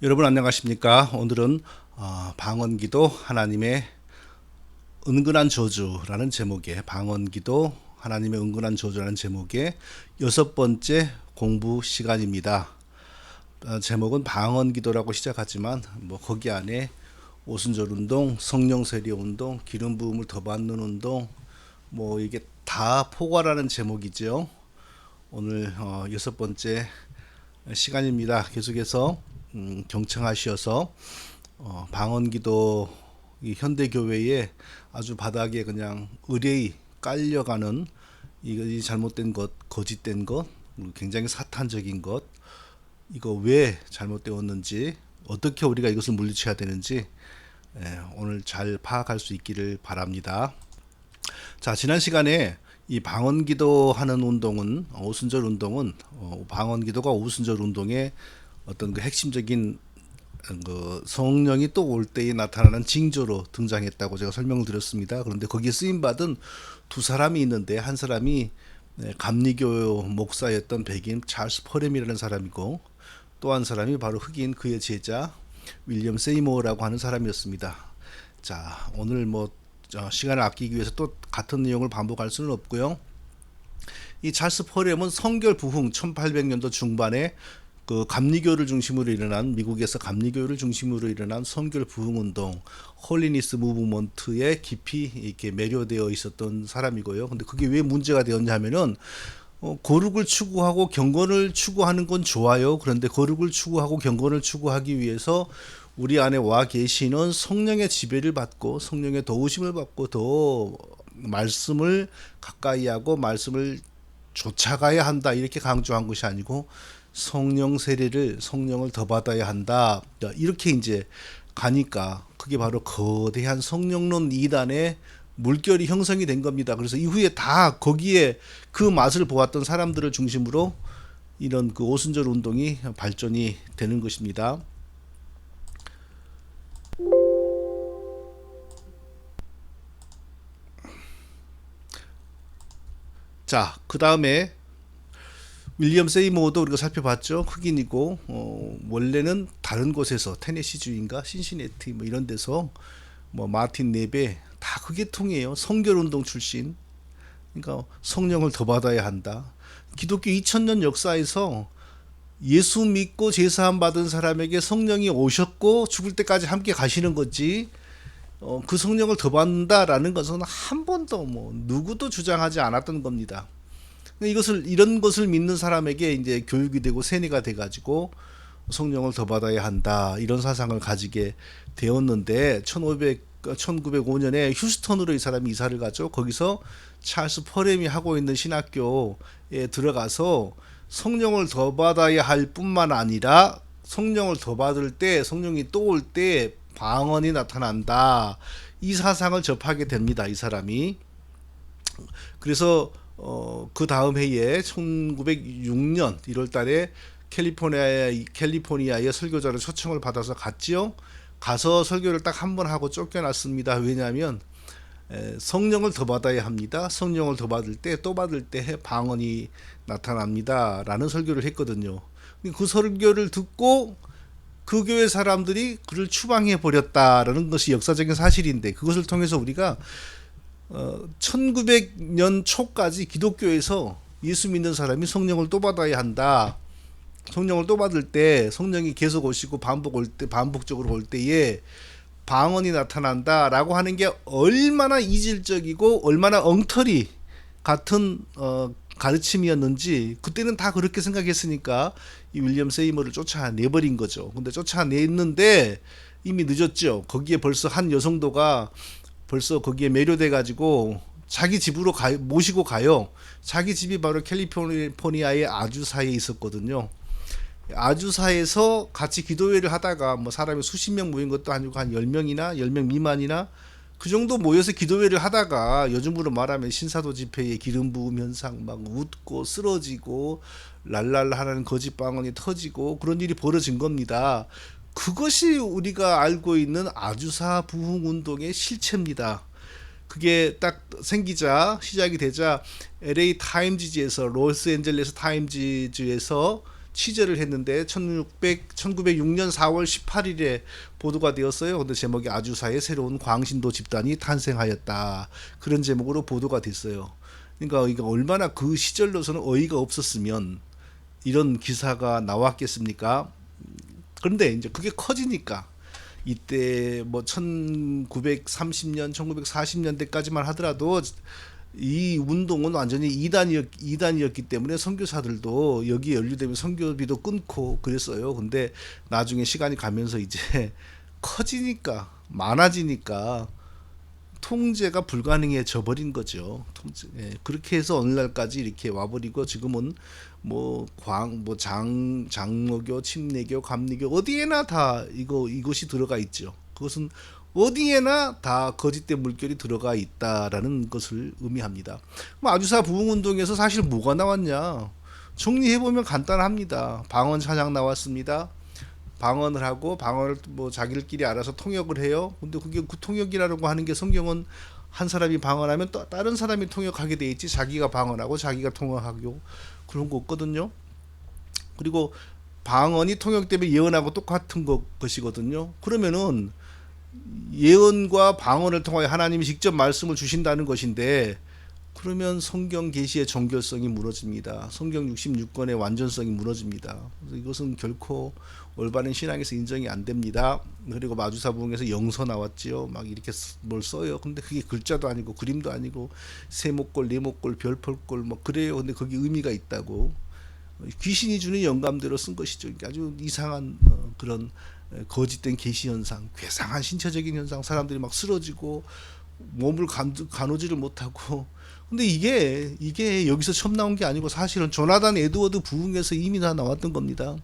여러분 안녕하십니까? 오늘은 방언기도 하나님의 은근한 저주라는 제목의 방언기도 하나님의 은근한 저주라는 제목의 여섯 번째 공부 시간입니다. 제목은 방언기도라고 시작하지만 거기 안에 오순절 운동, 성령 세례 운동, 기름 부음을 더 받는 운동 이게 다 포괄하는 제목이죠. 오늘 여섯 번째 시간입니다. 계속해서 경청하시어서 방언기도 이 현대 교회에 아주 바닥에 그냥 의뢰이 깔려가는 이 잘못된 것, 거짓된 것, 굉장히 사탄적인 것, 이거 왜 잘못되었는지, 어떻게 우리가 이것을 물리쳐야 되는지 오늘 잘 파악할 수 있기를 바랍니다. 자, 지난 시간에 이 방언기도 하는 운동은 오순절 운동은 방언기도가 오순절 운동의 어떤 그 핵심적인 그 성령이 또 올 때에 나타나는 징조로 등장했다고 제가 설명을 드렸습니다. 그런데 거기에 쓰임 받은 두 사람이 있는데 한 사람이 감리교 목사였던 백인 찰스 퍼렘이라는 사람이고 또 한 사람이 바로 흑인 그의 제자 윌리엄 세이모어라고 하는 사람이었습니다. 자, 오늘 시간을 아끼기 위해서 또 같은 내용을 반복할 수는 없고요. 이 찰스 퍼렘은 성결 부흥 1800년도 중반에 그 감리교를 중심으로 일어난 미국에서 감리교를 중심으로 일어난 성결 부흥 운동, 홀리니스 무브먼트에 깊이 이렇게 매료되어 있었던 사람이고요. 근데 그게 왜 문제가 되었냐면은 거룩을 추구하고 경건을 추구하는 건 좋아요. 그런데 거룩을 추구하고 경건을 추구하기 위해서 우리 안에 와 계시는 성령의 지배를 받고 성령의 도우심을 받고 더 말씀을 가까이 하고 말씀을 쫓아가야 한다 이렇게 강조한 것이 아니고 성령을 더 받아야 한다 이렇게 이제 가니까 그게 바로 거대한 성령론 이단의 물결이 형성이 된 겁니다. 그래서 이후에 다 거기에 그 맛을 보았던 사람들을 중심으로 이런 그 오순절 운동이 발전이 되는 것입니다. 자, 그 다음에 윌리엄 세이모어도 우리가 살펴봤죠. 흑인이고 원래는 다른 곳에서 테네시주인가 신시내티 이런 데서 마틴 네베 다 그게 통이에요. 성결운동 출신. 그러니까 성령을 더 받아야 한다. 기독교 2000년 역사에서 예수 믿고 제사함 받은 사람에게 성령이 오셨고 죽을 때까지 함께 가시는 거지. 그 성령을 더 받는다라는 것은 한 번도 누구도 주장하지 않았던 겁니다. 이런 것을 믿는 사람에게 이제 교육이 되고 세뇌가 돼가지고 성령을 더 받아야 한다 이런 사상을 가지게 되었는데 1905년에 휴스턴으로 이 사람이 이사를 가죠. 거기서 찰스 퍼렘이 하고 있는 신학교에 들어가서 성령을 더 받아야 할 뿐만 아니라 성령을 더 받을 때 성령이 또 올 때 방언이 나타난다 이 사상을 접하게 됩니다. 이 사람이. 그래서 그 다음 해에 1906년 1월 달에 캘리포니아의 설교자로 초청을 받아서 갔지요. 가서 설교를 딱 한 번 하고 쫓겨났습니다. 왜냐하면 성령을 더 받아야 합니다. 성령을 더 받을 때 또 받을 때 방언이 나타납니다. 라는 설교를 했거든요. 그 설교를 듣고 그 교회 사람들이 그를 추방해 버렸다라는 것이 역사적인 사실인데 그것을 통해서 우리가 1900년 초까지 기독교에서 예수 믿는 사람이 성령을 또 받아야 한다. 성령을 또 받을 때 성령이 계속 오시고 반복적으로 올 때에 방언이 나타난다라고 하는 게 얼마나 이질적이고 얼마나 엉터리 같은 가르침이었는지 그때는 다 그렇게 생각했으니까 이 윌리엄 세이머를 쫓아내버린 거죠. 근데 쫓아냈는데 이미 늦었죠. 거기에 벌써 한 여성도가 벌써 거기에 매료돼 가지고 자기 집으로 모시고 가요. 자기 집이 바로 캘리포니아의 아주사에 있었거든요. 아주사에서 같이 기도회를 하다가 사람이 수십 명 모인 것도 아니고 한 10명이나 10명 미만이나 그 정도 모여서 기도회를 하다가 요즘으로 말하면 신사도 집회에 기름 부음 현상 막 웃고 쓰러지고 랄랄라 하는 거짓 방언이 터지고 그런 일이 벌어진 겁니다. 그것이 우리가 알고 있는 아주사 부흥 운동의 실체입니다. 그게 딱 시작이 되자 LA 타임즈지에서 로스앤젤레스 타임즈주에서 취재를 했는데 1906년 4월 18일에 보도가 되었어요. 근데 제목이 아주사의 새로운 광신도 집단이 탄생하였다. 그런 제목으로 보도가 됐어요. 그러니까 이거 얼마나 그 시절로서는 어이가 없었으면 이런 기사가 나왔겠습니까? 그런데 이제 그게 커지니까 이때 뭐 1930년, 1940년대까지만 하더라도 이 운동은 완전히 이단이었기 때문에 선교사들도 여기 연루되면 선교비도 끊고 그랬어요. 근데 나중에 시간이 가면서 이제 커지니까 많아지니까 통제가 불가능해져 버린 거죠. 그렇게 해서 오늘날까지 이렇게 와버리고 지금은 장로교, 침례교, 감리교 어디에나 다 이것이 들어가 있죠. 그것은 어디에나 다 거짓된 물결이 들어가 있다라는 것을 의미합니다. 아주사 부흥운동에서 사실 뭐가 나왔냐? 정리해보면 간단합니다. 방언 찬양 나왔습니다. 방언을 하고 방언을 자기들끼리 알아서 통역을 해요. 근데 그게 그 통역이라고 하는 게 성경은 한 사람이 방언하면 또 다른 사람이 통역하게 돼 있지 자기가 방언하고 자기가 통역하고 그런 거 없거든요. 그리고 방언이 통역되면 예언하고 똑같은 것이거든요. 그러면은 예언과 방언을 통하여 하나님이 직접 말씀을 주신다는 것인데 그러면 성경 계시의 정결성이 무너집니다. 성경 66권의 완전성이 무너집니다. 그래서 이것은 결코 올바른 신앙에서 인정이 안 됩니다. 그리고 아주사 부흥에서 영서 나왔지요. 막 이렇게 뭘 써요. 근데 그게 글자도 아니고 그림도 아니고 세목골, 네목골, 별펄골 뭐 그래요. 근데 거기 의미가 있다고 귀신이 주는 영감대로 쓴 것이죠. 아주 이상한 그런 거짓된 계시 현상, 괴상한 신체적인 현상, 사람들이 막 쓰러지고 몸을 가누지를 못하고. 근데 이게 여기서 처음 나온 게 아니고 사실은 조나단 에드워드 부흥에서 이미 다 나왔던 겁니다.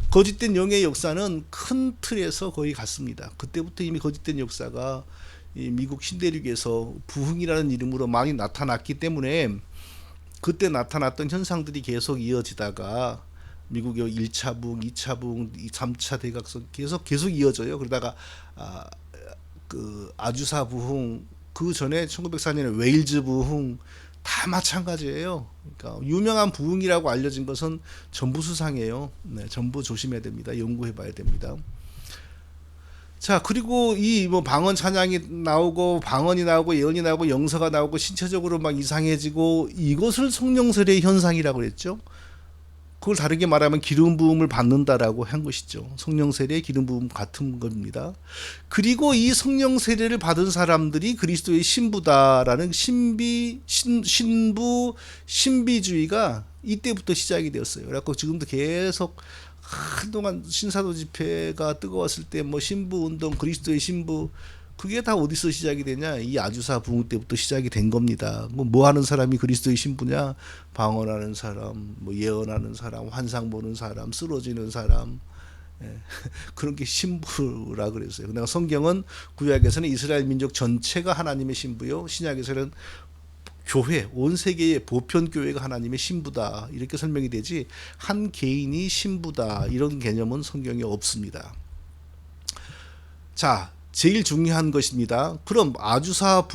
거짓된 영의 역사는 큰 틀에서 거의 같습니다. 그때부터 이미 거짓된 역사가 이 미국 신대륙에서 부흥이라는 이름으로 많이 나타났기 때문에 그때 나타났던 현상들이 계속 이어지다가 미국의 1차 부흥, 2차 부흥, 3차 대각선 계속 이어져요. 그러다가 그 아주사 부흥, 그 전에 1904년에 웨일즈 부흥 다 마찬가지예요. 그러니까 유명한 부흥이라고 알려진 것은 전부 수상이에요. 네, 전부 조심해야 됩니다. 연구해봐야 됩니다. 자, 그리고 이 방언 찬양이 나오고 방언이 나오고 예언이 나오고 영서가 나오고 신체적으로 막 이상해지고 이것을 성령 세례의 현상이라고 그랬죠. 그걸 다르게 말하면 기름 부음을 받는다라고 한 것이죠. 성령 세례의 기름 부음 같은 겁니다. 그리고 이 성령 세례를 받은 사람들이 그리스도의 신부다라는 신비주의가 이때부터 시작이 되었어요. 그래서 지금도 계속 한동안 신사도 집회가 뜨거웠을 때 신부 운동, 그리스도의 신부, 그게 다 어디서 시작이 되냐? 이 아주사 부흥 때부터 시작이 된 겁니다. 뭐 하는 사람이 그리스도의 신부냐? 방언하는 사람, 예언하는 사람, 환상 보는 사람, 쓰러지는 사람, 그런 게 신부라 그랬어요. 그러나 성경은 구약에서는 이스라엘 민족 전체가 하나님의 신부요, 신약에서는 교회, 온 세계의 보편 교회가 하나님의 신부다 이렇게 설명이 되지 한 개인이 신부다 이런 개념은 성경에 없습니다. 자, 제일 중요한 것입니다. 그럼 아주사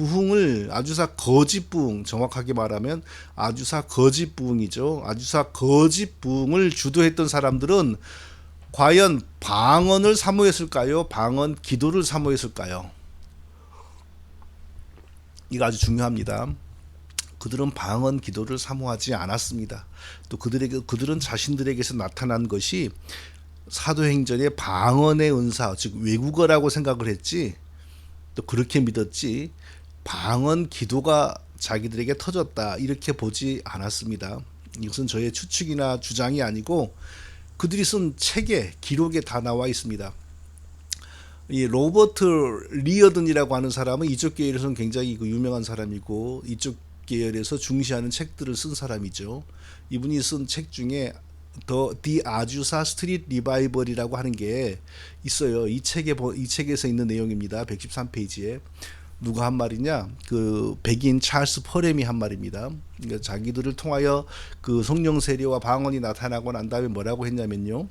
거짓 부흥, 정확하게 말하면 아주사 거짓 부흥이죠. 아주사 거짓 부흥을 주도했던 사람들은 과연 방언을 사모했을까요? 방언 기도를 사모했을까요? 이거 아주 중요합니다. 그들은 방언 기도를 사모하지 않았습니다. 또 그들은 자신들에게서 나타난 것이 사도행전의 방언의 은사, 즉 외국어라고 생각을 했지, 또 그렇게 믿었지, 방언 기도가 자기들에게 터졌다 이렇게 보지 않았습니다. 이것은 저의 추측이나 주장이 아니고 그들이 쓴 책에, 기록에 다 나와 있습니다. 이 로버트 리어든이라고 하는 사람은 이쪽 계열에서는 굉장히 유명한 사람이고 이쪽 계열에서 중시하는 책들을 쓴 사람이죠. 이분이 쓴 책 중에 The 아주사 스트리트 리바이벌이라고 하는 게 있어요. 이 책에서 있는 내용입니다. 113페이지에 누가 한 말이냐? 그 백인 찰스 퍼렘이 한 말입니다. 그러니까 자기들을 통하여 그 성령 세례와 방언이 나타나고 난 다음에 뭐라고 했냐면요.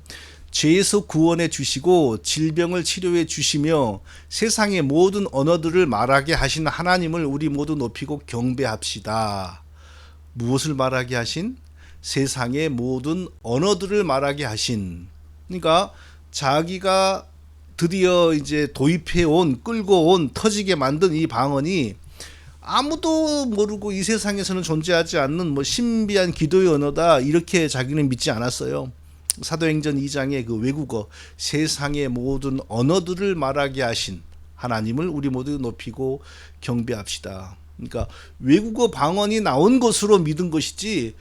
죄에서 구원해 주시고 질병을 치료해 주시며 세상의 모든 언어들을 말하게 하신 하나님을 우리 모두 높이고 경배합시다. 무엇을 말하게 하신? 세상의 모든 언어들을 말하게 하신. 그러니까 자기가 드디어 이제 도입해 온, 끌고 온, 터지게 만든 이 방언이 아무도 모르고 이 세상에서는 존재하지 않는 뭐 신비한 기도의 언어다, 이렇게 자기는 믿지 않았어요. 사도행전 2장의 그 외국어, 세상의 모든 언어들을 말하게 하신 하나님을 우리 모두 높이고 경배합시다. 그러니까 외국어 방언이 나온 것으로 믿은 것이지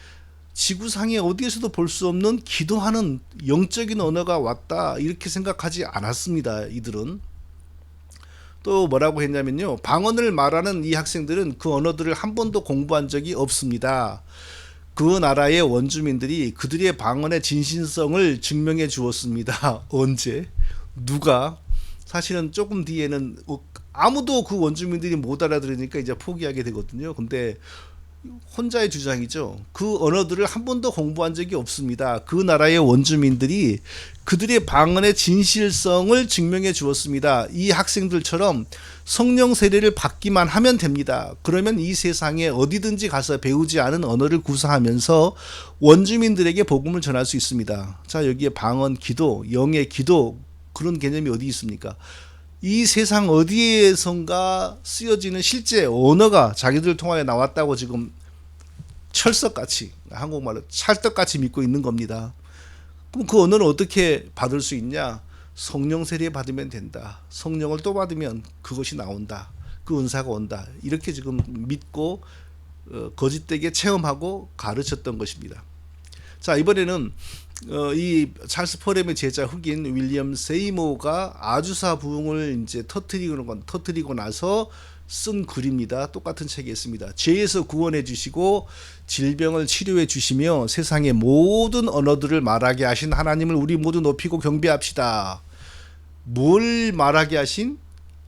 지구상에 어디에서도 볼 수 없는 기도하는 영적인 언어가 왔다, 이렇게 생각하지 않았습니다. 이들은 또 뭐라고 했냐면요, 방언을 말하는 이 학생들은 그 언어들을 한 번도 공부한 적이 없습니다. 그 나라의 원주민들이 그들의 방언의 진실성을 증명해 주었습니다. 언제? 누가? 사실은 조금 뒤에는 아무도 그 원주민들이 못 알아들으니까 이제 포기하게 되거든요. 근데 혼자의 주장이죠. 그 언어들을 한 번도 공부한 적이 없습니다. 그 나라의 원주민들이 그들의 방언의 진실성을 증명해 주었습니다. 이 학생들처럼 성령 세례를 받기만 하면 됩니다. 그러면 이 세상에 어디든지 가서 배우지 않은 언어를 구사하면서 원주민들에게 복음을 전할 수 있습니다. 자, 여기에 방언, 기도, 영의 기도, 그런 개념이 어디 있습니까? 이 세상 어디에선가 쓰여지는 실제 언어가 자기들 통하여 나왔다고 지금 철석같이, 한국말로 찰떡같이 믿고 있는 겁니다. 그럼 그 언어는 어떻게 받을 수 있냐? 성령 세례 받으면 된다. 성령을 또 받으면 그것이 나온다. 그 은사가 온다. 이렇게 지금 믿고 거짓되게 체험하고 가르쳤던 것입니다. 자, 이번에는 이 찰스 포렘의 제자 흑인 윌리엄 세이모가 아주사 부흥을 이제 터뜨리고 나서 쓴 글입니다. 똑같은 책에 있습니다. 죄에서 구원해 주시고 질병을 치료해 주시며 세상의 모든 언어들을 말하게 하신 하나님을 우리 모두 높이고 경배합시다. 뭘 말하게 하신?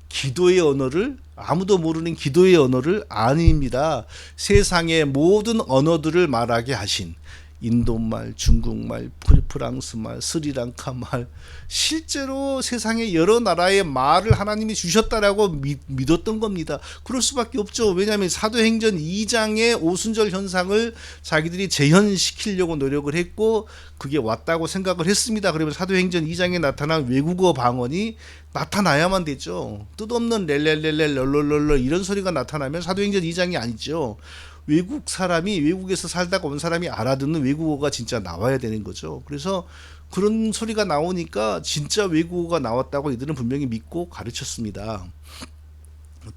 기도의 언어를, 아무도 모르는 기도의 언어를 아닙니다. 세상의 모든 언어들을 말하게 하신, 인도말, 중국말, 프랑스말, 스리랑카말, 실제로 세상의 여러 나라의 말을 하나님이 주셨다라고 믿었던 겁니다. 그럴 수밖에 없죠. 왜냐하면 사도행전 2장의 오순절 현상을 자기들이 재현시키려고 노력을 했고 그게 왔다고 생각을 했습니다. 그러면 사도행전 2장에 나타난 외국어 방언이 나타나야만 되죠. 뜻없는 렐렐렐렐 럴럴럴럴 이런 소리가 나타나면 사도행전 2장이 아니죠. 외국 사람이, 외국에서 살다가 온 사람이 알아듣는 외국어가 진짜 나와야 되는 거죠. 그래서 그런 소리가 나오니까 진짜 외국어가 나왔다고 이들은 분명히 믿고 가르쳤습니다.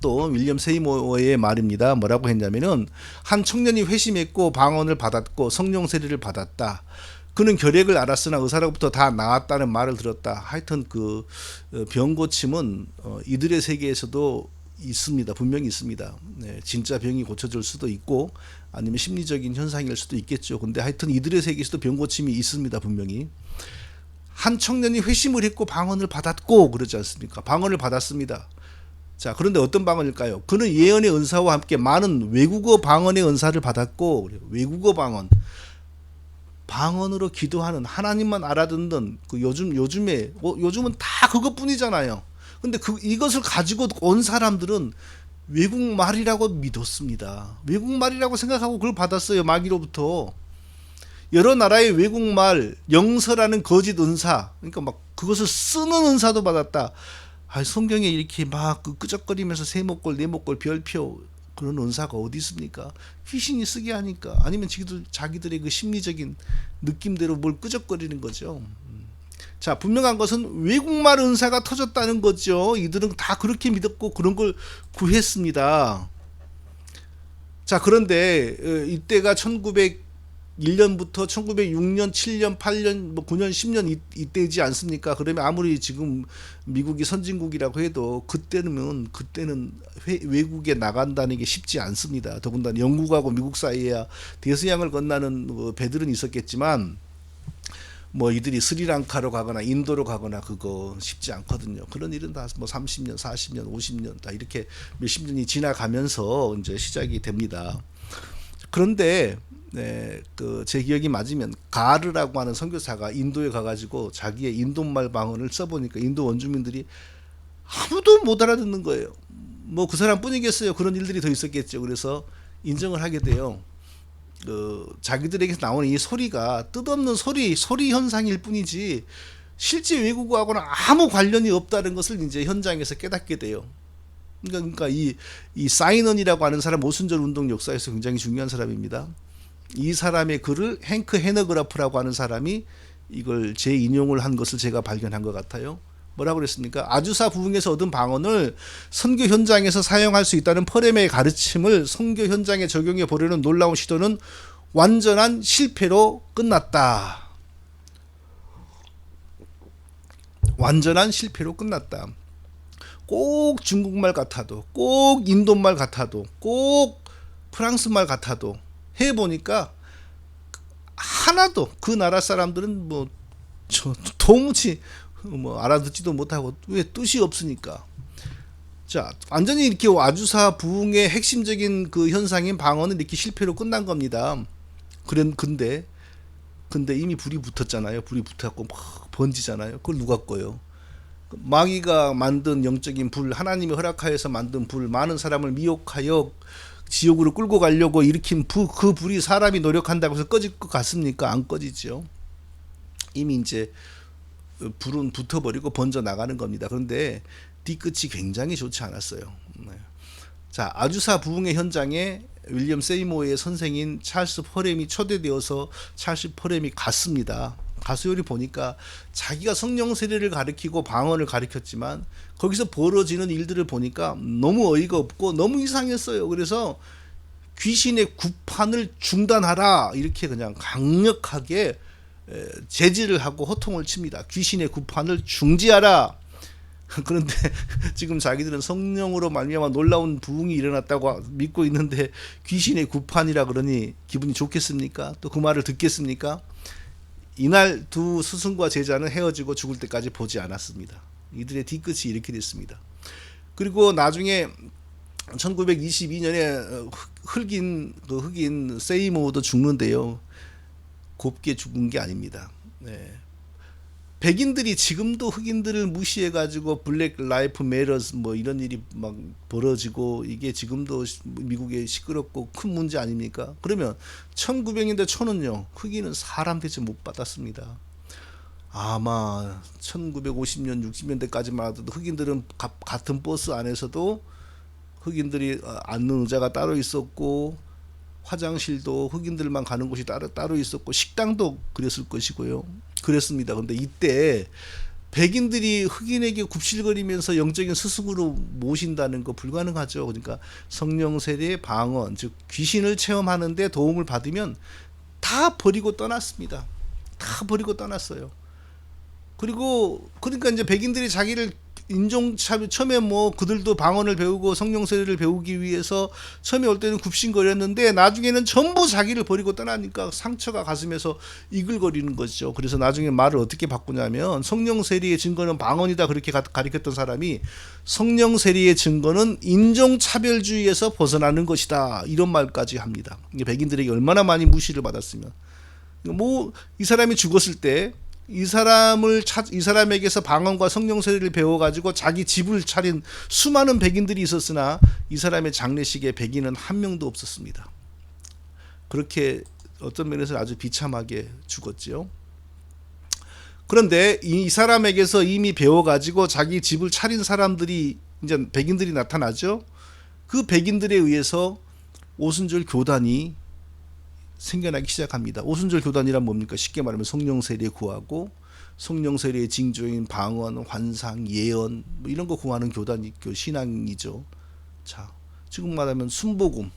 또 윌리엄 세이모어의 말입니다. 뭐라고 했냐면은 한 청년이 회심했고 방언을 받았고 성령 세례를 받았다. 그는 결핵을 앓았으나 의사로부터 다 나았다는 말을 들었다. 하여튼 그 병 고침은 이들의 세계에서도 있습니다. 분명히 있습니다. 네, 진짜 병이 고쳐질 수도 있고 아니면 심리적인 현상일 수도 있겠죠. 근데 하여튼 이들의 세계에서도 병 고침이 있습니다. 분명히. 한 청년이 회심을 했고 방언을 받았고 그러지 않습니까? 방언을 받았습니다. 자, 그런데 어떤 방언일까요? 그는 예언의 은사와 함께 많은 외국어 방언의 은사를 받았고, 외국어 방언, 방언으로 기도하는, 하나님만 알아듣는 그 요즘은 다 그것뿐이잖아요. 근데 이것을 가지고 온 사람들은 외국말이라고 믿었습니다. 외국말이라고 생각하고 그걸 받았어요. 마귀로부터. 여러 나라의 외국말, 영서라는 거짓 은사, 그러니까 막 그것을 쓰는 은사도 받았다. 성경에 이렇게 막 끄적거리면서 세목골, 네목골, 별표 그런 은사가 어디 있습니까? 귀신이 쓰게 하니까, 아니면 자기들의 그 심리적인 느낌대로 뭘 끄적거리는 거죠. 자, 분명한 것은 외국말 은사가 터졌다는 거죠. 이들은 다 그렇게 믿었고 그런 걸 구했습니다. 자, 그런데 이때가 1901년부터 1906년, 7년, 8년, 9년, 10년 이때이지 않습니까? 그러면 아무리 지금 미국이 선진국이라고 해도 그때는 외국에 나간다는 게 쉽지 않습니다. 더군다나 영국하고 미국 사이에야 대서양을 건너는 배들은 있었겠지만 뭐 이들이 스리랑카로 가거나 인도로 가거나 그거 쉽지 않거든요. 그런 일은 다 뭐 30년, 40년, 50년 다 이렇게 몇십 년이 지나가면서 이제 시작이 됩니다. 그런데 제 기억이 맞으면 가르라고 하는 선교사가 인도에 가가지고 자기의 인도말 방언을 써보니까 인도 원주민들이 아무도 못 알아듣는 거예요. 뭐 그 사람뿐이겠어요. 그런 일들이 더 있었겠죠. 그래서 인정을 하게 돼요. 자기들에게서 나오는 이 소리가 뜻없는 소리 현상일 뿐이지 실제 외국어하고는 아무 관련이 없다는 것을 이제 현장에서 깨닫게 돼요. 그러니까 이 사이넌이라고 하는 사람 오순절 운동 역사에서 굉장히 중요한 사람입니다. 이 사람의 글을 행크 헤너그라프라고 하는 사람이 이걸 재인용을 한 것을 제가 발견한 것 같아요. 뭐라고 그랬습니까? 아주사 부흥에서 얻은 방언을 선교 현장에서 사용할 수 있다는 퍼렘의 가르침을 선교 현장에 적용해 보려는 놀라운 시도는 완전한 실패로 끝났다. 완전한 실패로 끝났다. 꼭 중국말 같아도, 꼭 인도말 같아도, 꼭 프랑스말 같아도 해보니까 하나도 그 나라 사람들은 도무지 알아듣지도 못하고 왜 뜻이 없으니까. 자, 완전히 이렇게 아주사 부흥의 핵심적인 그 현상인 방언은 이렇게 실패로 끝난 겁니다. 근데 이미 불이 붙었잖아요. 불이 붙었고 막 번지잖아요. 그걸 누가 꺼요? 마귀가 만든 영적인 불, 하나님이 허락하여서 만든 불, 많은 사람을 미혹하여 지옥으로 끌고 가려고 일으킨 그 불이 사람이 노력한다고 해서 꺼질 것 같습니까? 안 꺼지죠. 이미 이제 불은 붙어버리고 번져 나가는 겁니다. 그런데 뒤끝이 굉장히 좋지 않았어요. 자, 아주사 부흥의 현장에 윌리엄 세이모어의 선생인 찰스 퍼렘이 초대되어서 찰스 퍼렘이 갔습니다. 가서 요리 보니까 자기가 성령 세례를 가르치고 방언을 가르쳤지만 거기서 벌어지는 일들을 보니까 너무 어이가 없고 너무 이상했어요. 그래서 귀신의 구판을 중단하라 이렇게 그냥 강력하게 제지를 하고 호통을 칩니다. 귀신의 구판을 중지하라. 그런데 지금 자기들은 성령으로 말미암아 놀라운 부흥이 일어났다고 믿고 있는데 귀신의 구판이라 그러니 기분이 좋겠습니까? 또 그 말을 듣겠습니까? 이날 두 스승과 제자는 헤어지고 죽을 때까지 보지 않았습니다. 이들의 뒤끝이 이렇게 됐습니다. 그리고 나중에 1922년에 흑인 세이모어도 죽는데요. 곱게 죽은 게 아닙니다. 네. 백인들이 지금도 흑인들을 무시해가지고 블랙 라이프 메러스 이런 일이 막 벌어지고 이게 지금도 미국에 시끄럽고 큰 문제 아닙니까? 그러면 1900년대 초는요 흑인은 사람 대접 못 받았습니다. 아마 1950년 60년대까지만 하더라도 흑인들은 같은 버스 안에서도 흑인들이 앉는 의자가 따로 있었고 화장실도 흑인들만 가는 곳이 따로 있었고 식당도 그랬을 것이고요. 그랬습니다. 근데 이때 백인들이 흑인에게 굽실거리면서 영적인 스승으로 모신다는 거 불가능하죠. 그러니까 성령 세례, 방언, 즉 귀신을 체험하는데 도움을 받으면 다 버리고 떠났습니다. 다 버리고 떠났어요. 그러니까 이제 백인들이 자기를 인종차별 처음에 그들도 방언을 배우고 성령 세례를 배우기 위해서 처음에 올 때는 굽신거렸는데 나중에는 전부 자기를 버리고 떠나니까 상처가 가슴에서 이글거리는 거죠. 그래서 나중에 말을 어떻게 바꾸냐면 성령 세례의 증거는 방언이다 그렇게 가르쳤던 사람이 성령 세례의 증거는 인종차별주의에서 벗어나는 것이다 이런 말까지 합니다. 백인들에게 얼마나 많이 무시를 받았으면 이 사람이 죽었을 때 이 사람에게서 방언과 성령 세례를 배워가지고 자기 집을 차린 수많은 백인들이 있었으나 이 사람의 장례식에 백인은 한 명도 없었습니다. 그렇게 어떤 면에서 아주 비참하게 죽었지요. 그런데 이 사람에게서 이미 배워가지고 자기 집을 차린 사람들이 이제 백인들이 나타나죠. 그 백인들에 의해서 오순절 교단이 생겨나기 시작합니다. 오순절 교단이란 뭡니까? 쉽게 말하면 성령 세례 구하고 성령 세례의 징조인 방언, 환상, 예언 이런 거 구하는 교단이 신앙이죠. 자, 지금 말하면 순복음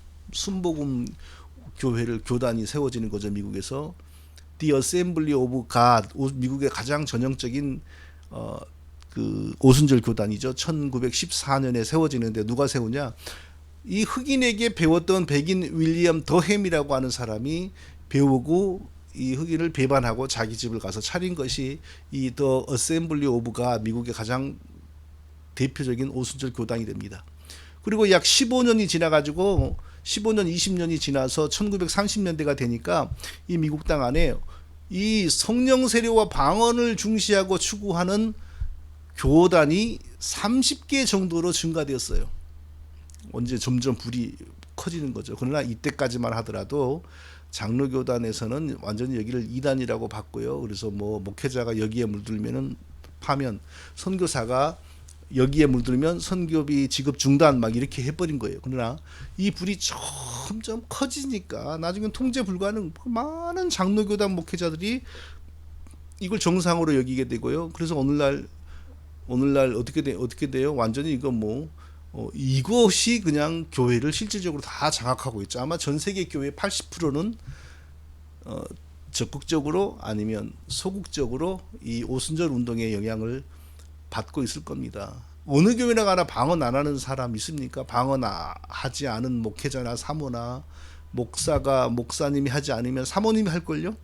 교단이 세워지는 거죠. 미국에서 The Assembly of God, 미국의 가장 전형적인 그 오순절 교단이죠. 1914년에 세워지는데 누가 세우냐? 이 흑인에게 배웠던 백인 윌리엄 더햄이라고 하는 사람이 배우고 이 흑인을 배반하고 자기 집을 가서 차린 것이 이 The Assembly of God, 미국의 가장 대표적인 오순절 교단이 됩니다. 그리고 약 15년이 지나가지고 15년 20년이 지나서 1930년대가 되니까 이 미국 땅 안에 이 성령 세례와 방언을 중시하고 추구하는 교단이 30개 정도로 증가되었어요. 언제 점점 불이 커지는 거죠. 그러나 이때까지만 하더라도 장로교단에서는 완전히 여기를 이단이라고 봤고요. 그래서 뭐 목회자가 여기에 물들면은 파면, 선교사가 여기에 물들면 선교비 지급 중단 막 이렇게 해버린 거예요. 그러나 이 불이 점점 커지니까 나중에 통제 불가능, 많은 장로교단 목회자들이 이걸 정상으로 여기게 되고요. 그래서 오늘날 어떻게 돼요? 완전히 이거 뭐 이것이 그냥 교회를 실질적으로 다 장악하고 있죠. 아마 전 세계 교회 80%는 적극적으로 아니면 소극적으로 이 오순절 운동의 영향을 받고 있을 겁니다. 어느 교회나 가나 방언 안 하는 사람 있습니까? 방언 하지 않은 목회자나 사모나 목사님이 하지 않으면 사모님이 할걸요?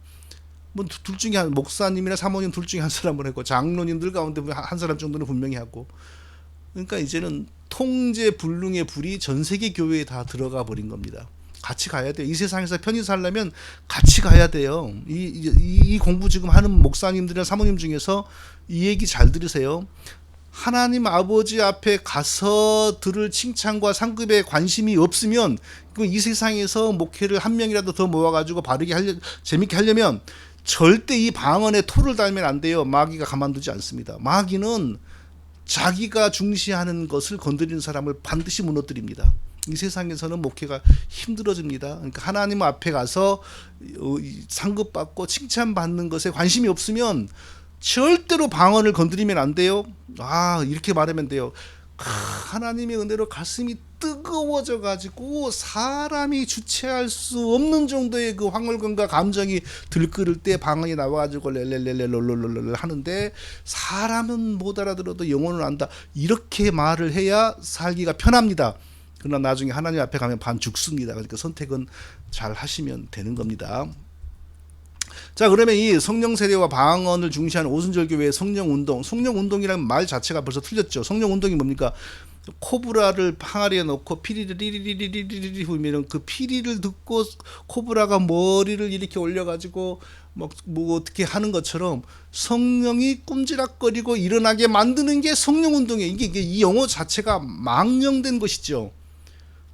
뭐 둘 중에 한 목사님이나 사모님 둘 중에 한 사람을 했고 장로님들 가운데 한 사람 정도는 분명히 하고. 그러니까 이제는 통제 불능의 불이 전 세계 교회에 다 들어가 버린 겁니다. 같이 가야 돼요. 이 세상에서 편히 살려면 같이 가야 돼요. 이 공부 지금 하는 목사님들이나 사모님 중에서 이 얘기 잘 들으세요. 하나님 아버지 앞에 가서 들을 칭찬과 상급에 관심이 없으면 이 세상에서 목회를 한 명이라도 더 모아가지고 바르게 재밌게 하려면 절대 이 방언에 토를 달면 안 돼요. 마귀가 가만두지 않습니다. 마귀는 자기가 중시하는 것을 건드리는 사람을 반드시 무너뜨립니다. 이 세상에서는 목회가 힘들어집니다. 그러니까 하나님 앞에 가서 상급받고 칭찬받는 것에 관심이 없으면 절대로 방언을 건드리면 안 돼요. 이렇게 말하면 돼요. 하나님의 은혜로 가슴이 뜨거워져 가지고 사람이 주체할 수 없는 정도의 그 황홀감과 감정이 들끓을 때 방언이 나와가지고 렐렐렐렐 하는데 사람은 못 알아들어도 영혼은 안다. 이렇게 말을 해야 살기가 편합니다. 그러나 나중에 하나님 앞에 가면 반 죽습니다. 그러니까 선택은 잘 하시면 되는 겁니다. 자, 그러면 이 성령 세례와 방언을 중시하는 오순절 교회의 성령 운동이라는 말 자체가 벌써 틀렸죠. 성령 운동이 뭡니까? 코브라를 항아리에 넣고 피리를 리리리리리리 불면 그 피리를 듣고 코브라가 머리를 이렇게 올려가지고 뭐 어떻게 하는 것처럼 성령이 꿈지락거리고 일어나게 만드는 게 성령 운동이에요. 이게 이 용어 자체가 망령된 것이죠.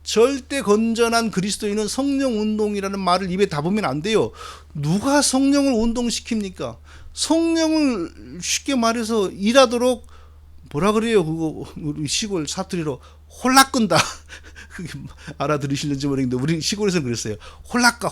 절대 건전한 그리스도인은 성령 운동이라는 말을 입에 담으면 안 돼요. 누가 성령을 운동시킵니까? 성령을 쉽게 말해서 일하도록 뭐라 그래요? 그거 우리 시골 사투리로 홀락 끈다. 그게 알아들으실는지 모르겠는데 우리 시골에서는 그랬어요. 홀락가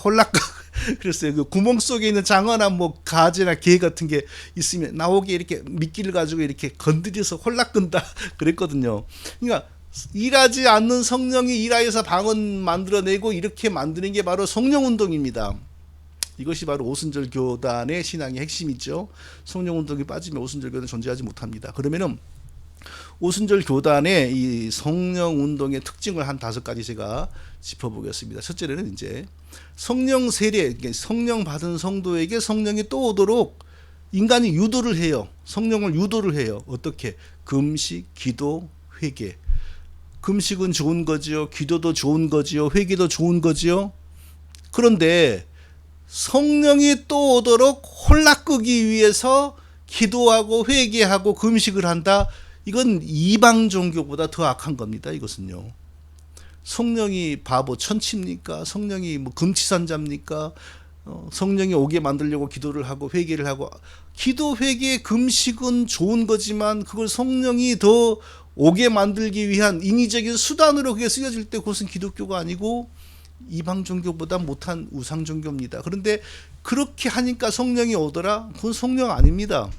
그랬어요. 그 구멍 속에 있는 장어나 뭐 가지나 게 같은 게 있으면 나오게 이렇게 미끼를 가지고 이렇게 건드려서 홀락 끈다 그랬거든요. 그러니까 일하지 않는 성령이 일하여서 방언 만들어내고 이렇게 만드는 게 바로 성령운동입니다. 이것이 바로 오순절 교단의 신앙의 핵심이죠. 성령운동이 빠지면 오순절 교단은 존재하지 못합니다. 그러면은 오순절 교단의 이 성령운동의 특징을 한 5가지 제가 짚어보겠습니다. 첫째는 이제 성령 세례, 성령 받은 성도에게 성령이 또 오도록 인간이 유도를 해요. 성령을 유도를 해요. 어떻게? 금식, 기도, 회개. 금식은 좋은 거지요. 기도도 좋은 거지요. 회개도 좋은 거지요. 그런데 성령이 또 오도록 홀락끄기 위해서 기도하고 회개하고 금식을 한다. 이건 이방 종교보다 더 악한 겁니다. 이것은요. 성령이 바보 천치입니까? 성령이 뭐 금치산자입니까? 성령이 오게 만들려고 기도를 하고 회개를 하고, 기도, 회개, 금식은 좋은 거지만 그걸 성령이 더 오게 만들기 위한 인위적인 수단으로 그게 쓰여질 때 그것은 기독교가 아니고 이방 종교보다 못한 우상 종교입니다. 그런데 그렇게 하니까 성령이 오더라? 그건 성령 아닙니다.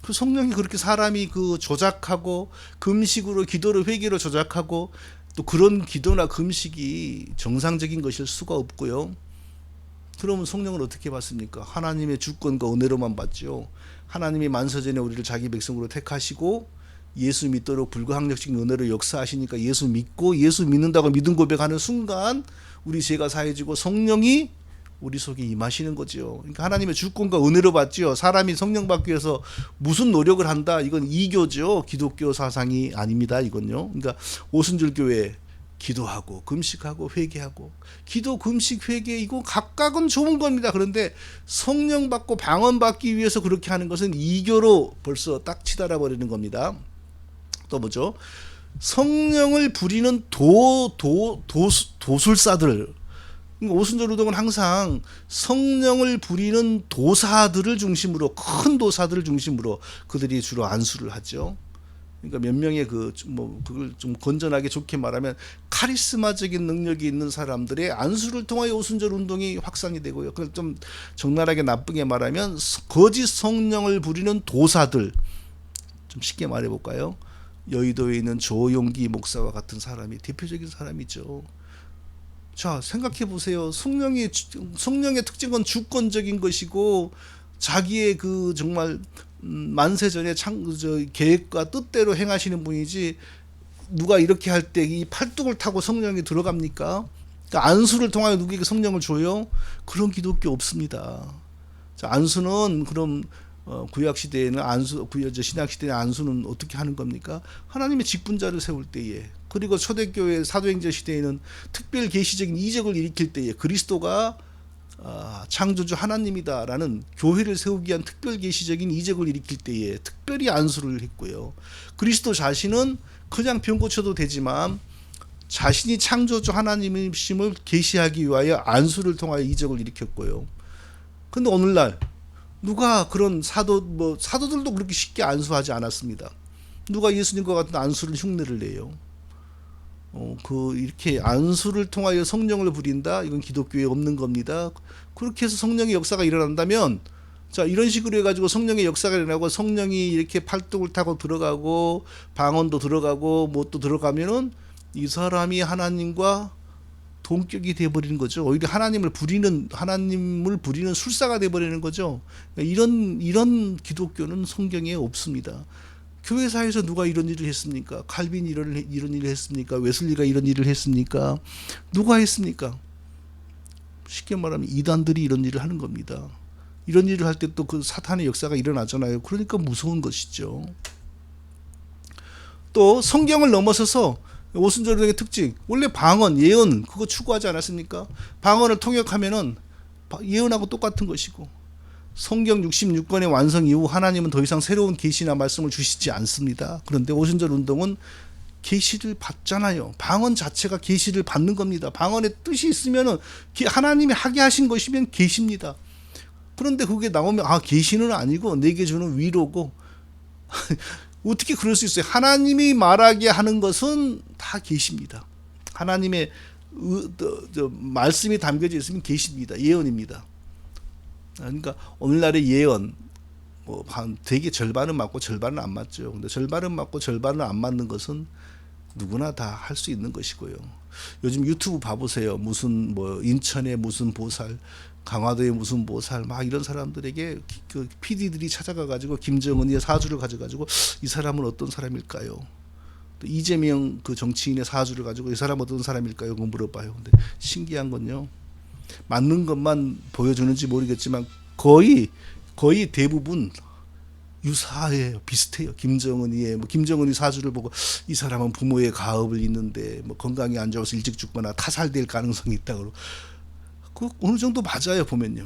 그 성령이 그렇게 사람이 그 조작하고 금식으로 기도를 회개로 조작하고 또 그런 기도나 금식이 정상적인 것일 수가 없고요. 그러면 성령을 어떻게 받습니까? 하나님의 주권과 은혜로만 받죠. 하나님이 만서전에 우리를 자기 백성으로 택하시고 예수 믿도록 불가항력적인 은혜로 역사하시니까 예수 믿고 예수 믿는다고 믿음 고백하는 순간 우리 죄가 사해지고 성령이 우리 속에 임하시는 거죠. 그러니까 하나님의 주권과 은혜로 받죠. 사람이 성령 받기 위해서 무슨 노력을 한다? 이건 이교죠. 기독교 사상이 아닙니다. 이건요. 그러니까 오순절 교회 기도하고 금식하고 회개하고, 기도, 금식, 회개 이거 각각은 좋은 겁니다. 그런데 성령 받고 방언 받기 위해서 그렇게 하는 것은 이교로 벌써 딱 치달아 버리는 겁니다. 또 뭐죠? 성령을 부리는 도술사들, 그러니까 오순절 운동은 항상 성령을 부리는 도사들을 중심으로, 큰 도사들을 중심으로 그들이 주로 안수를 하죠. 그러니까 몇 명의 그걸 좀 건전하게 좋게 말하면 카리스마적인 능력이 있는 사람들의 안수를 통하여 오순절 운동이 확산이 되고요. 그걸 좀 적나라하게 나쁘게 말하면 거짓 성령을 부리는 도사들, 좀 쉽게 말해 볼까요? 여의도에 있는 조용기 목사와 같은 사람이 대표적인 사람이죠. 자, 생각해 보세요. 성령의 특징은 주권적인 것이고 자기의 그 정말 만세전에 계획과 뜻대로 행하시는 분이지, 누가 이렇게 할 때 이 팔뚝을 타고 성령이 들어갑니까? 그러니까 안수를 통하여 누구에게 성령을 줘요? 그런 기독교 없습니다. 자, 안수는 그럼 구약 시대에는 신약 시대의 안수는 어떻게 하는 겁니까? 하나님의 직분자를 세울 때에, 그리고 초대교회 사도행전 시대에는 특별 계시적인 이적을 일으킬 때에 그리스도가 창조주 하나님이다라는 교회를 세우기 위한 특별 계시적인 이적을 일으킬 때에 특별히 안수를 했고요. 그리스도 자신은 그냥 병 고쳐도 되지만 자신이 창조주 하나님이심을 계시하기 위하여 안수를 통하여 이적을 일으켰고요. 근데 오늘날 누가 그런 사도들도 그렇게 쉽게 안수하지 않았습니다. 누가 예수님과 같은 안수를 흉내를 내요. 이렇게 안수를 통하여 성령을 부린다? 이건 기독교에 없는 겁니다. 그렇게 해서 성령의 역사가 일어난다면, 자, 이런 식으로 해가지고 성령의 역사가 일어나고 성령이 이렇게 팔뚝을 타고 들어가고 방언도 들어가고 뭣도 들어가면은 이 사람이 하나님과 동격이 되어버리는 거죠. 오히려 하나님을 부리는 술사가 되어버리는 거죠. 이런 기독교는 성경에 없습니다. 교회사에서 누가 이런 일을 했습니까? 칼빈이 이런 일을 했습니까? 웨슬리가 이런 일을 했습니까? 누가 했습니까? 쉽게 말하면 이단들이 이런 일을 하는 겁니다. 이런 일을 할 때 또 그 사탄의 역사가 일어나잖아요. 그러니까 무서운 것이죠. 또 성경을 넘어서서 오순절의 특징, 원래 방언, 예언 그거 추구하지 않았습니까? 방언을 통역하면은 예언하고 똑같은 것이고, 성경 66권의 완성 이후 하나님은 더 이상 새로운 계시나 말씀을 주시지 않습니다. 그런데 오순절 운동은 계시를 받잖아요. 방언 자체가 계시를 받는 겁니다. 방언의 뜻이 있으면은 하나님이 하게 하신 것이면 계시입니다. 그런데 그게 나오면 계시는 아니고 내게 주는 위로고 어떻게 그럴 수 있어요? 하나님이 말하게 하는 것은 다 계시입니다. 하나님의 말씀이 담겨져 있으면 계시입니다. 예언입니다. 그러니까 오늘날의 예언 되게 절반은 맞고 절반은 안 맞죠. 근데 절반은 맞고 절반은 안 맞는 것은 누구나 다 할 수 있는 것이고요. 요즘 유튜브 봐보세요. 무슨 인천의 무슨 보살, 강화도의 무슨 보살, 막 이런 사람들에게 그 PD들이 찾아가가지고 김정은의 사주를 가져가지고 이 사람은 어떤 사람일까요? 또 이재명 그 정치인의 사주를 가지고 이 사람 어떤 사람일까요? 그거 물어봐요. 근데 신기한 건요, 맞는 것만 보여주는지 모르겠지만 거의 대부분 유사해요. 비슷해요. 김정은이 사주를 보고 이 사람은 부모의 가업을 잇는데 건강이 안 좋아서 일찍 죽거나 타살될 가능성이 있다고. 그 어느 정도 맞아요. 보면요.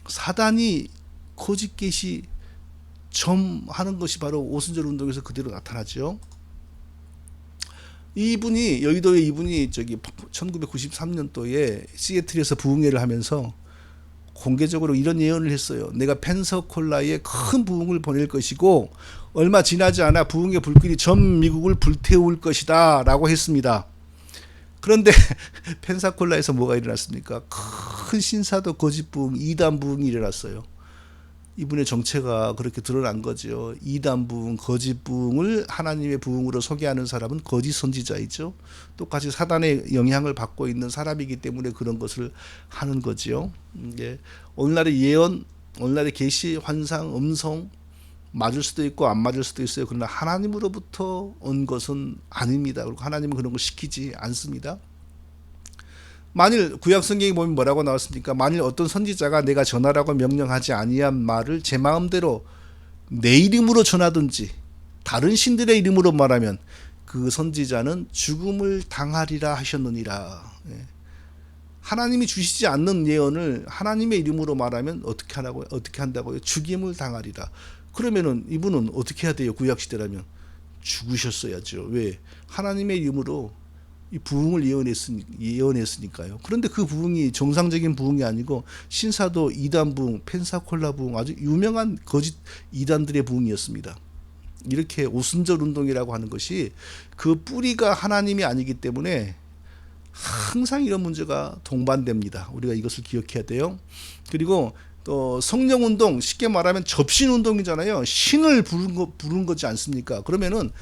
사단이 거짓 계시 점하는 것이 바로 오순절 운동에서 그대로 나타나죠. 여의도의 이분이 1993년도에 시애틀에서 부흥회를 하면서 공개적으로 이런 예언을 했어요. 내가 펜서콜라에 큰 부흥을 보낼 것이고 얼마 지나지 않아 부흥의 불길이 전 미국을 불태울 것이다 라고 했습니다. 그런데 펜사콜라에서 뭐가 일어났습니까? 큰 신사도 거짓 부흥, 이단 부흥이 일어났어요. 이분의 정체가 그렇게 드러난 거죠. 이단 부흥, 거짓 부흥을 하나님의 부흥으로 소개하는 사람은 거짓 선지자이죠. 똑같이 사단의 영향을 받고 있는 사람이기 때문에 그런 것을 하는 거죠. 오늘날의 예언, 오늘날의 계시, 환상, 음성 맞을 수도 있고 안 맞을 수도 있어요. 그러나 하나님으로부터 온 것은 아닙니다. 그리고 하나님은 그런 걸 시키지 않습니다. 만일 구약 성경에 보면 뭐라고 나왔습니까? 만일 어떤 선지자가 내가 전하라고 명령하지 아니한 말을 제 마음대로 내 이름으로 전하든지 다른 신들의 이름으로 말하면 그 선지자는 죽음을 당하리라 하셨느니라. 하나님이 주시지 않는 예언을 하나님의 이름으로 말하면 어떻게 한다고요? 죽임을 당하리라. 그러면은 이분은 어떻게 해야 돼요? 구약 시대라면 죽으셨어야죠. 왜? 하나님의 이름으로 이 부흥을 예언했으니까요. 그런데 그 부흥이 정상적인 부흥이 아니고 신사도 이단 부흥, 펜사콜라 부흥, 아주 유명한 거짓 이단들의 부흥이었습니다. 이렇게 오순절 운동이라고 하는 것이 그 뿌리가 하나님이 아니기 때문에 항상 이런 문제가 동반됩니다. 우리가 이것을 기억해야 돼요. 그리고 또 성령 운동, 쉽게 말하면 접신 운동이잖아요. 신을 부른 거지 않습니까? 그러면은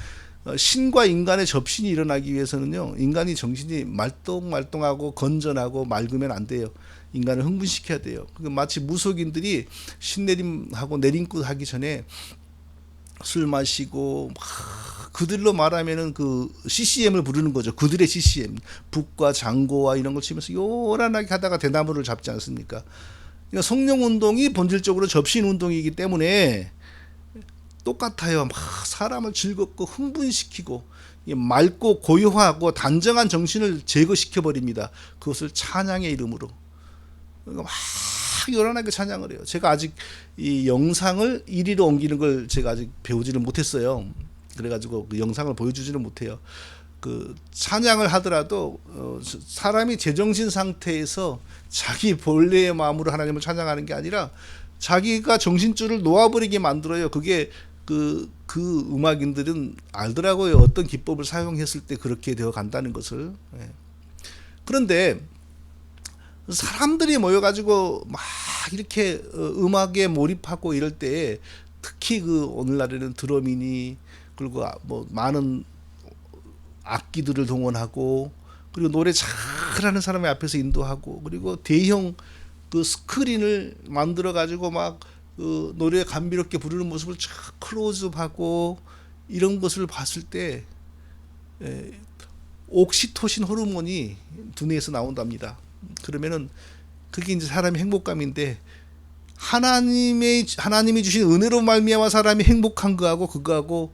신과 인간의 접신이 일어나기 위해서는요, 인간이 정신이 말똥말똥하고 건전하고 맑으면 안 돼요. 인간을 흥분시켜야 돼요. 마치 무속인들이 신내림하고 내림굿 하기 전에 술 마시고 막 그들로 말하면은 그 CCM을 부르는 거죠. 그들의 CCM, 북과 장고와 이런 걸 치면서 요란하게 하다가 대나무를 잡지 않습니까? 그러니까 성령 운동이 본질적으로 접신 운동이기 때문에 똑같아요. 막 사람을 즐겁고 흥분시키고 맑고 고요하고 단정한 정신을 제거시켜 버립니다. 그것을 찬양의 이름으로. 그러니까 막 요란하게 찬양을 해요. 제가 아직 이 영상을 1위로 옮기는 걸 제가 아직 배우지는 못했어요. 그래가지고 그 영상을 보여주지는 못해요. 그 찬양을 하더라도 사람이 제정신 상태에서 자기 본래의 마음으로 하나님을 찬양하는 게 아니라 자기가 정신줄을 놓아버리게 만들어요. 그게 그 음악인들은 알더라고요. 어떤 기법을 사용했을 때 그렇게 되어 간다는 것을. 그런데 사람들이 모여가지고 막 이렇게 음악에 몰입하고 이럴 때 특히 그 오늘날에는 드럼이니 그리고 뭐 많은 악기들을 동원하고 그리고 노래 잘하는 사람의 앞에서 인도하고 그리고 대형 그 스크린을 만들어 가지고 막 그 노래 감미롭게 부르는 모습을 쫙 클로즈업하고 이런 것을 봤을 때 옥시토신 호르몬이 두뇌에서 나온답니다. 그러면은 그게 이제 사람의 행복감인데 하나님이 주신 은혜로 말미암아 사람이 행복한 거하고 그거하고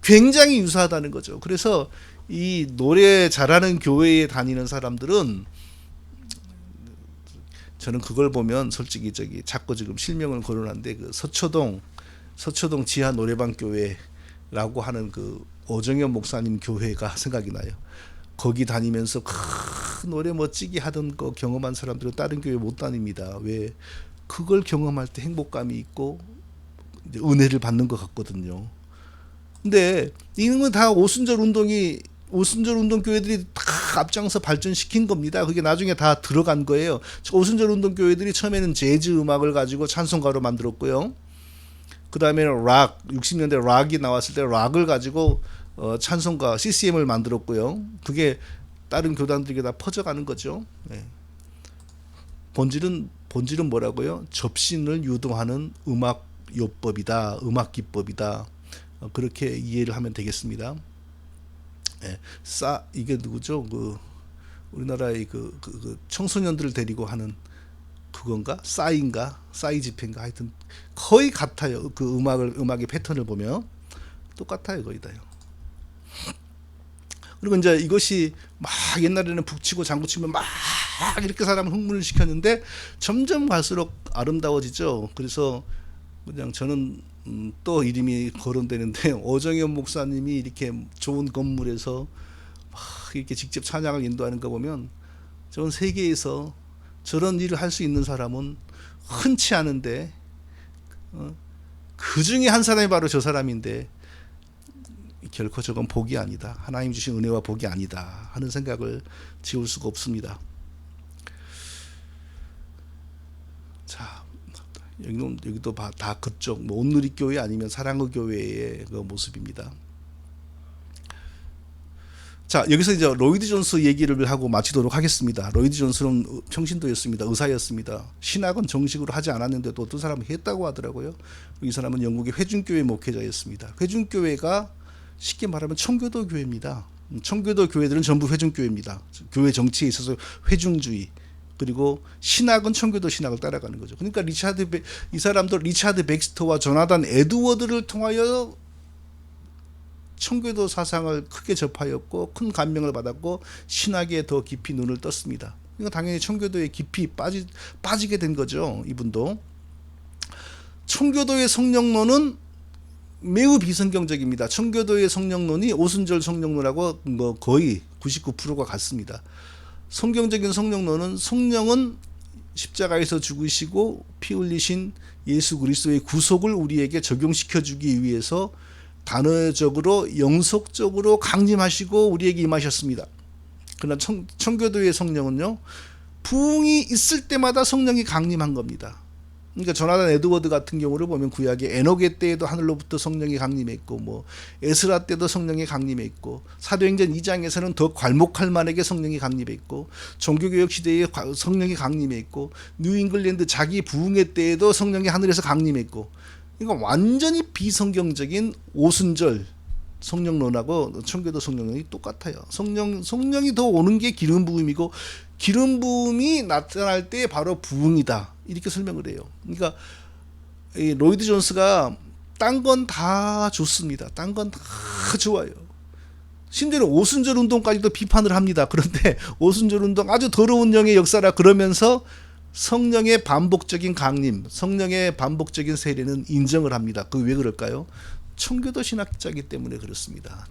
굉장히 유사하다는 거죠. 그래서 이 노래 잘하는 교회에 다니는 사람들은 저는 그걸 보면 솔직히 자꾸 지금 실명을 거론하는데 그 서초동 지하 노래방 교회라고 하는 그 오정현 목사님 교회가 생각이 나요. 거기 다니면서 노래 멋지게 하던 거 경험한 사람들은 다른 교회 못 다닙니다. 왜? 그걸 경험할 때 행복감이 있고 이제 은혜를 받는 것 같거든요. 근데 이런 건 다 오순절 운동 교회들이 다 앞장서 발전시킨 겁니다. 그게 나중에 다 들어간 거예요. 오순절 운동 교회들이 처음에는 재즈 음악을 가지고 찬송가로 만들었고요. 그 다음에는 60년대 락이 나왔을 때 락을 가지고 찬송가 CCM을 만들었고요. 그게 다른 교단들에게 다 퍼져가는 거죠. 본질은 뭐라고요? 접신을 유도하는 음악 요법이다, 음악 기법이다. 그렇게 이해를 하면 되겠습니다. 이게 누구죠? 그 우리나라의 그 청소년들을 데리고 하는 그건가? 싸이 집회인가? 하여튼 거의 같아요. 그 음악의 패턴을 보면 똑같아요, 거의 다요. 그리고 이제 이것이 막 옛날에는 북치고 장구치면 막 이렇게 사람을 흥분을 시켰는데 점점 갈수록 아름다워지죠. 그래서 그냥 저는 또 이름이 거론되는데 오정현 목사님이 이렇게 좋은 건물에서 막 이렇게 직접 찬양을 인도하는 거 보면 전 세계에서 저런 일을 할 수 있는 사람은 흔치 않은데 그 중에 한 사람이 바로 저 사람인데 결코 저건 복이 아니다. 하나님 주신 은혜와 복이 아니다 하는 생각을 지울 수가 없습니다. 자, 여기도 다 그쪽 온누리교회 아니면 사랑의 교회의 그 모습입니다. 자, 여기서 이제 로이드 존스 얘기를 하고 마치도록 하겠습니다. 로이드 존스는 평신도였습니다. 의사였습니다. 신학은 정식으로 하지 않았는데도 어떤 사람은 했다고 하더라고요. 이 사람은 영국의 회중교회 목회자였습니다. 회중교회가 쉽게 말하면 청교도 교회입니다. 청교도 교회들은 전부 회중교회입니다. 교회 정치에 있어서 회중주의, 그리고 신학은 청교도 신학을 따라가는 거죠. 그러니까 이 사람도 리차드 백스터와 조나단 에드워드를 통하여 청교도 사상을 크게 접하였고 큰 감명을 받았고 신학에 더 깊이 눈을 떴습니다. 그러니까 당연히 청교도에 깊이 빠지게 된 거죠. 이분도 청교도의 성령론은 매우 비성경적입니다. 청교도의 성령론이 오순절 성령론하고 뭐 거의 99%가 같습니다. 성경적인 성령론은 성령은 십자가에서 죽으시고 피 흘리신 예수 그리스도의 구속을 우리에게 적용시켜 주기 위해서 단어적으로 영속적으로 강림하시고 우리에게 임하셨습니다. 그러나 청교도의 성령은요, 부흥이 있을 때마다 성령이 강림한 겁니다. 그러니까 조나단 에드워드 같은 경우를 보면 구약의 에녹의 때에도 하늘로부터 성령이 강림했고, 뭐 에스라 때도 성령이 강림했고, 사도행전 2장에서는 더 괄목할 만하게 성령이 강림했고, 종교개혁 시대에 성령이 강림했고, 뉴잉글랜드 자기 부흥의 때에도 성령이 하늘에서 강림했고, 그러니까 완전히 비성경적인 오순절 성령론하고 청교도 성령론이 똑같아요. 성령이 더 오는 게 기름 부음이고, 기름 부음이 나타날 때 바로 부흥이다, 이렇게 설명을 해요. 그러니까 이 로이드 존스가 딴 건 다 좋습니다. 딴 건 다 좋아요. 심지어는 오순절 운동까지도 비판을 합니다. 그런데 오순절 운동 아주 더러운 영의 역사라 그러면서 성령의 반복적인 강림, 성령의 반복적인 세례는 인정을 합니다. 그 왜 그럴까요? 청교도 신학자이기 때문에 그렇습니다.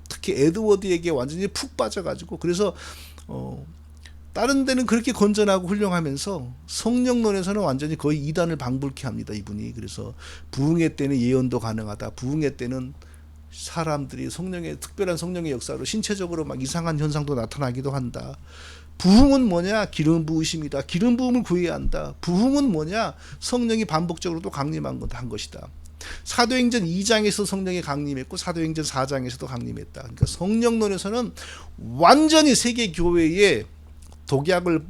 특히 에드워드에게 완전히 푹 빠져가지고, 그래서 다른 데는 그렇게 건전하고 훌륭하면서 성령론에서는 완전히 거의 이단을 방불케 합니다, 이분이. 그래서 부흥의 때는 예언도 가능하다. 부흥의 때는 사람들이 특별한 성령의 역사로 신체적으로 막 이상한 현상도 나타나기도 한다. 부흥은 뭐냐? 기름 부으심이다. 기름 부음을 구해야 한다. 부흥은 뭐냐? 성령이 반복적으로 또 강림한 것이다. 사도행전 2장에서 성령이 강림했고 사도행전 4장에서도 강림했다. 그러니까 성령론에서는 완전히 세계 교회에 독약을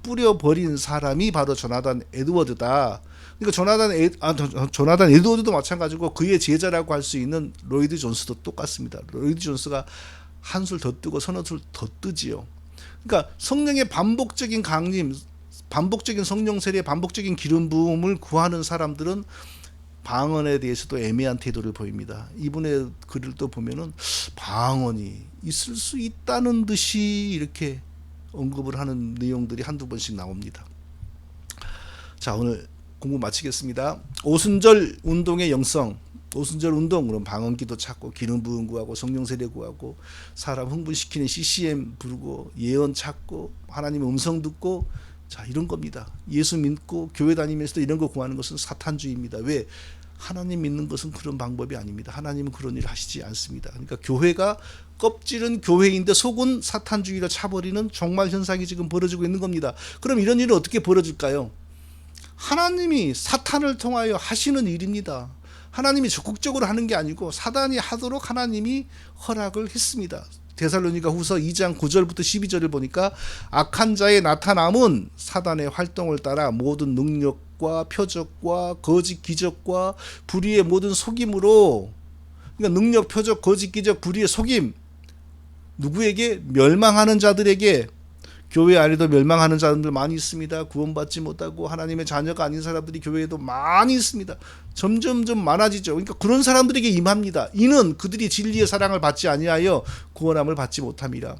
뿌려버린 사람이 바로 조나단 에드워드다. 그러니까 조나단 에드워드도 마찬가지고 그의 제자라고 할 수 있는 로이드 존스도 똑같습니다. 로이드 존스가 한술 더 뜨고 서너술 더 뜨지요. 그러니까 성령의 반복적인 강림, 반복적인 성령 세례, 반복적인 기름 부음을 구하는 사람들은 방언에 대해서도 애매한 태도를 보입니다. 이분의 글을 또 보면은 방언이 있을 수 있다는 듯이 이렇게 언급을 하는 내용들이 한두 번씩 나옵니다. 자, 오늘 공부 마치겠습니다. 오순절 운동의 영성. 오순절 운동, 그럼 방언기도 찾고 기름 부음 구하고 성령 세례 구하고 사람 흥분시키는 CCM 부르고 예언 찾고 하나님의 음성 듣고, 자, 이런 겁니다. 예수 믿고 교회 다니면서도 이런 거 구하는 것은 사탄주의입니다. 왜? 하나님 믿는 것은 그런 방법이 아닙니다. 하나님은 그런 일을 하시지 않습니다. 그러니까 교회가 껍질은 교회인데 속은 사탄주의로 차버리는 종말 현상이 지금 벌어지고 있는 겁니다. 그럼 이런 일은 어떻게 벌어질까요? 하나님이 사탄을 통하여 하시는 일입니다. 하나님이 적극적으로 하는 게 아니고 사단이 하도록 하나님이 허락을 했습니다. 데살로니가 후서 2장 9절부터 12절을 보니까 악한 자의 나타남은 사단의 활동을 따라 모든 능력과 표적과 거짓 기적과 불의의 모든 속임으로, 그러니까 능력, 표적, 거짓 기적, 불의의 속임, 누구에게? 멸망하는 자들에게. 교회 안에도 멸망하는 사람들 많이 있습니다. 구원받지 못하고 하나님의 자녀가 아닌 사람들이 교회에도 많이 있습니다. 점점점 많아지죠. 그러니까 그런 사람들에게 임합니다. 이는 그들이 진리의 사랑을 받지 아니하여 구원함을 받지 못함이라.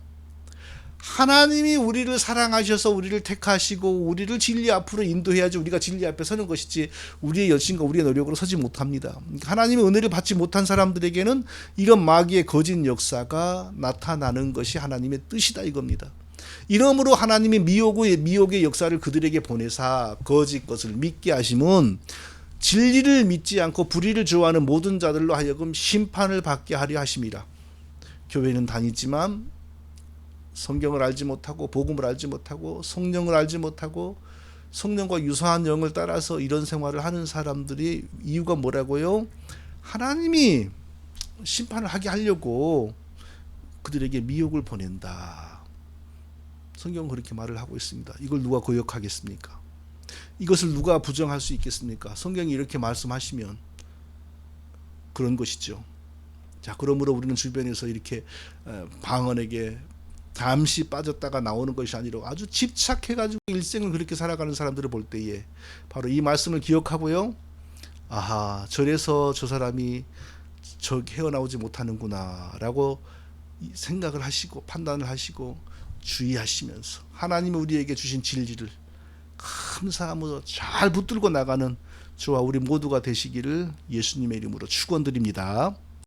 하나님이 우리를 사랑하셔서 우리를 택하시고 우리를 진리 앞으로 인도해야지 우리가 진리 앞에 서는 것이지 우리의 열심과 우리의 노력으로 서지 못합니다. 하나님의 은혜를 받지 못한 사람들에게는 이런 마귀의 거짓 역사가 나타나는 것이 하나님의 뜻이다, 이겁니다. 이러므로 하나님이 미혹의 역사를 그들에게 보내사 거짓 것을 믿게 하심은 진리를 믿지 않고 불의를 좋아하는 모든 자들로 하여금 심판을 받게 하려 하심이라. 교회는 다니지만 성경을 알지 못하고 복음을 알지 못하고 성령을 알지 못하고 성령과 유사한 영을 따라서 이런 생활을 하는 사람들이 이유가 뭐라고요? 하나님이 심판을 하게 하려고 그들에게 미혹을 보낸다. 성경은 그렇게 말을 하고 있습니다. 이걸 누가 거역하겠습니까? 이것을 누가 부정할 수 있겠습니까? 성경이 이렇게 말씀하시면 그런 것이죠. 자, 그러므로 우리는 주변에서 이렇게 방언에게 잠시 빠졌다가 나오는 것이 아니라 아주 집착해가지고 일생을 그렇게 살아가는 사람들을 볼 때에 바로 이 말씀을 기억하고요. 아하, 저래서 저 사람이 헤어나오지 못하는구나 라고 생각을 하시고 판단을 하시고 주의하시면서 하나님이 우리에게 주신 진리를 감사하며 잘 붙들고 나가는 저와 우리 모두가 되시기를 예수님의 이름으로 축원드립니다.